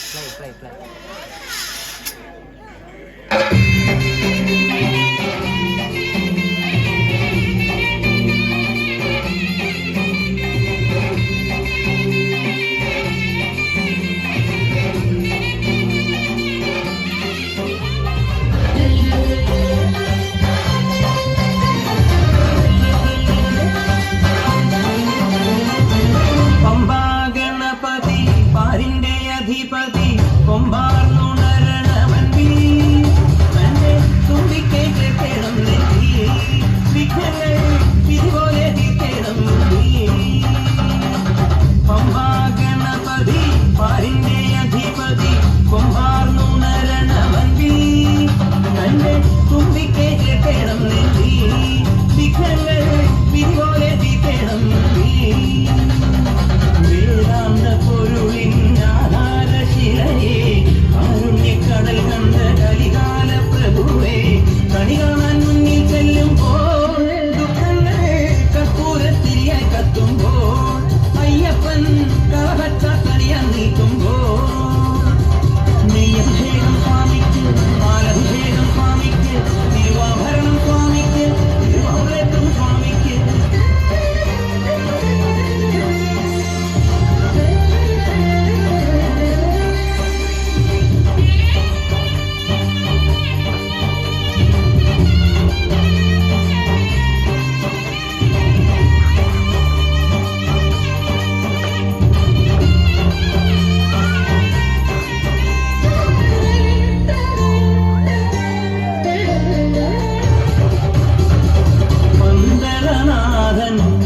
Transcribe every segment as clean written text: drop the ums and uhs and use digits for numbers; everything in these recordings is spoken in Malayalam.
play. അധിപതി കൊമ്പാർന്നുണരണവൻവീ തന്റെ തുമ്പിക്കേറ്റ് കേണം നെല്ലി വിഘ്നങ്ങൾ വിധിപോലെ തീർത്തേണം പമ്പാഗണപതി പാരിന്റെ അധിപതി കൊമ്പാർന്നുണരണവൻവീ തന്റെ തുമ്പിക്കേറ്റ് കേണം നെല്ലി വിഘ്നങ്ങൾ വിധിപോലെ തീർത്തേണം വേദാന്ത പൊരുളിൻ കാരുണ്യക്കടൽ കണ്ട കലികാല പ്രഭുവേ കണി കാണാൻ മുന്നിൽ ചെല്ലുമ്പോൾ ദുഃഖങ്ങൾ കർപ്പൂരത്തിരിയായി കത്തുമ്പോൾ അയ്യപ്പൻ കളഭച്ച കണിയാൻ നീക്കുമ്പോൾ നെയ്യഭിഷേകം സ്വാമിക്ക് പാലഭിഷേകം സ്വാമിക്ക് തിരുവാഭരണം സ്വാമിക്ക് തിരുവാഭരത്തും സ്വാമിക്ക്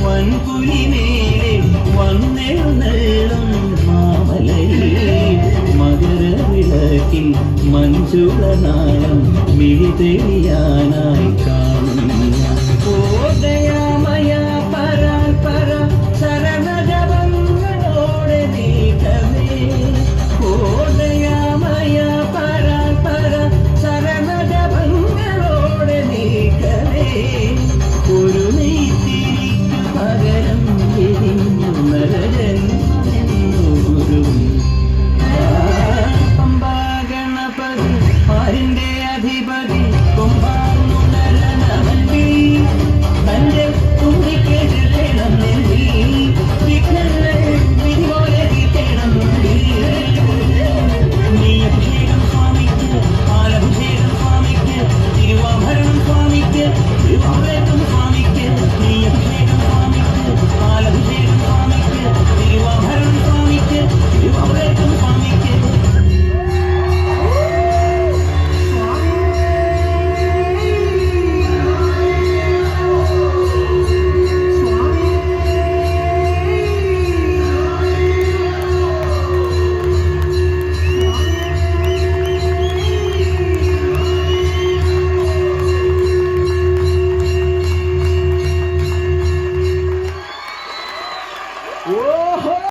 വൻപുലിമേലെ വന്നെഴുന്നള്ളും മാമലയിൽ മകരവിളക്കിൻ മഞ്ജുളനാളം മിഴി തെളിയാനായി